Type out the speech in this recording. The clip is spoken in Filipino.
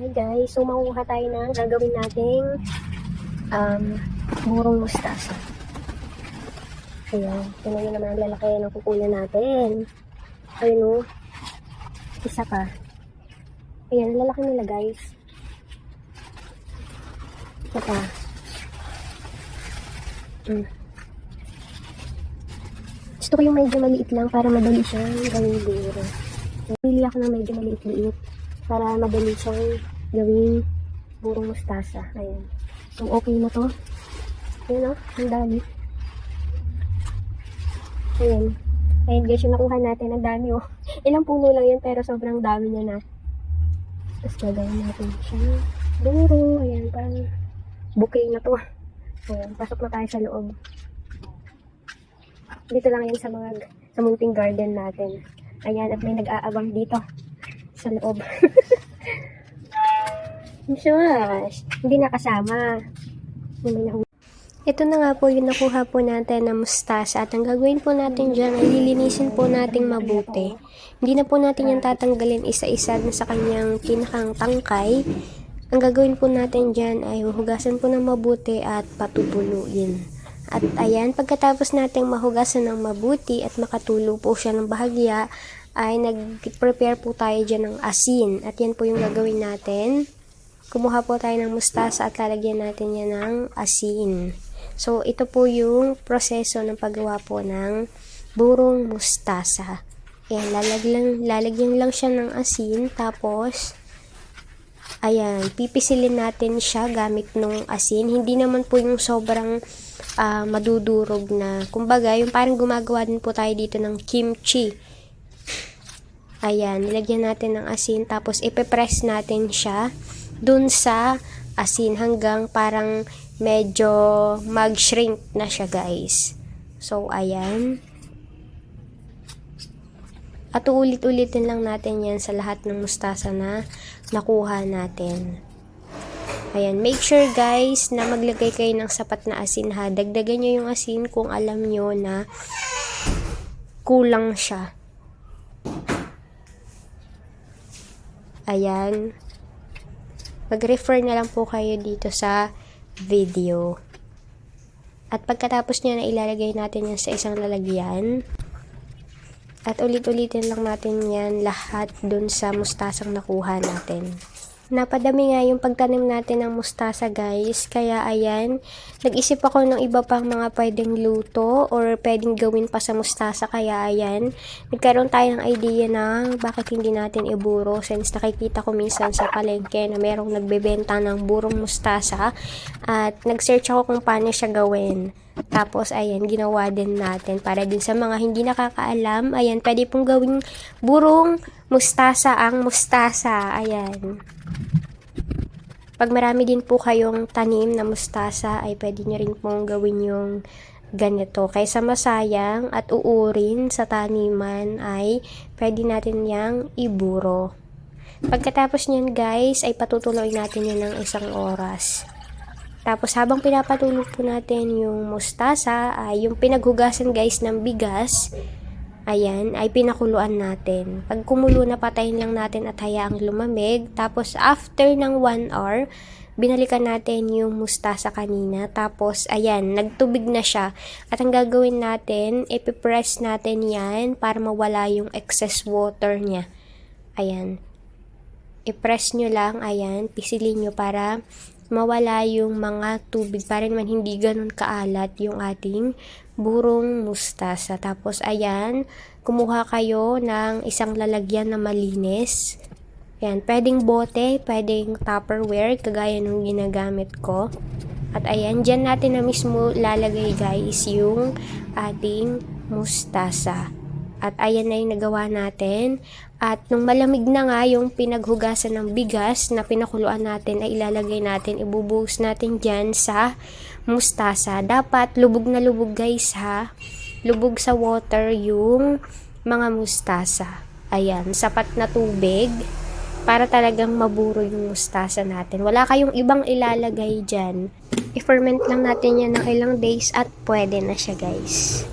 Hi guys, so makuha tayo ng gagawin nating burong mustasa. Ayan, tingnan nyo naman ang lalaki ng kukunan natin. Ayun o, isa pa. Ayan, ang lalaki nila guys. Isa pa. Gusto ko yung medyo maliit lang para madali siyang gawing buro. Pili ako ng medyo maliit-liit para madali siyang gawing burong mustasa. Ayan. So, okay na to. Ayan o, ang dami. Ayan. Ayan guys, yung nakuha natin, ang dami o. Ilang puno lang yan, pero sobrang dami niya na. Tapos gagawin natin siya. Buro. Ayan, parang bouquet na to. Ayan, pasok na tayo sa loob. Dito lang yan sa munting garden natin. Ayan, at may nag-aabang dito sa loob. Shush! Hindi nakasama. Ito na nga po yung nakuha po natin na mustasa. At ang gagawin po natin dyan ay lilinisin po natin mabuti. Hindi na po natin yung tatanggalin isa-isa sa kanyang pinakang tangkay. Ang gagawin po natin dyan ay huhugasan po ng mabuti at patutuluin. At ayan, pagkatapos nating mahugasan ng mabuti at makatulo po siya ng bahagya, ay nag-prepare po tayo dyan ng asin. At yan po yung gagawin natin. Kumuha po tayo ng mustasa at lalagyan natin yan ng asin. So, ito po yung proseso ng paggawa po ng burong mustasa. Ayan, lalagyan lang siya ng asin. Tapos, ayan, pipisilin natin siya gamit ng asin. Hindi naman po yung sobrang madudurog na. Kumbaga, yung parang gumagawa din po tayo dito ng kimchi. Ayan, nilagyan natin ng asin. Tapos, ipipress natin siya dun sa asin hanggang parang medyo mag-shrink na siya guys. So, ayan. At uulit-ulitin lang natin yan sa lahat ng mustasa na nakuha natin. Ayan, make sure guys na maglagay kayo ng sapat na asin ha. Dagdagan nyo yung asin kung alam nyo na kulang siya. Ayan. Mag-refer na lang po kayo dito sa video. At pagkatapos niya na ilalagay natin yan sa isang lalagyan. At ulit-ulitin lang natin yan lahat dun sa mustasang nakuha natin. Napadami nga yung pagtanim natin ng mustasa guys. Kaya ayan, nag-isip ako ng iba pang mga pwedeng luto or pwedeng gawin pa sa mustasa. Kaya ayan, nagkaroon tayo ng idea na bakit hindi natin iburo. Since nakikita ko minsan sa palengke na merong nagbebenta ng burong mustasa. At nag-search ako kung paano siya gawin. Tapos ayan, ginawa din natin para din sa mga hindi nakakaalam. Ayan, pwede pong gawing burong mustasa ang mustasa. Ayan. Pag marami din po kayong tanim na mustasa, ay pwede nyo rin pong gawin yung ganito. Kaysa masayang at uurin sa taniman, ay pwede natin yang iburo. Pagkatapos nyan guys, ay patutuloy natin yan ng 1 oras. Tapos habang pinapatuloy po natin yung mustasa, ay yung pinaghugasan guys ng bigas, ayan, ay pinakuluan natin. Pag kumulo na, patayin lang natin at hayaang lumamig. Tapos, after ng 1 hour, binalikan natin yung mustasa kanina. Tapos, ayan, nagtubig na siya. At ang gagawin natin, ipipress natin yan para mawala yung excess water niya. Ayan. I-press nyo lang, ayan, pisilin nyo para mawala yung mga tubig para naman hindi ganun kaalat yung ating burong mustasa. Tapos ayan, kumuha kayo ng isang lalagyan na malinis. Ayan, pwedeng bote, pwedeng tupperware, kagaya nung ginagamit ko. At ayan, dyan natin na mismo lalagay guys yung ating mustasa. At ayan na yung nagawa natin. At nung malamig na nga yung pinaghugasan ng bigas na pinakuluan natin, ay ilalagay natin, ibubuhos natin dyan sa mustasa. Dapat lubog na lubog guys ha. Lubog sa water yung mga mustasa. Ayan, sapat na tubig para talagang maburo yung mustasa natin. Wala kayong ibang ilalagay dyan. I-ferment lang natin yan ng ilang days at pwede na siya guys.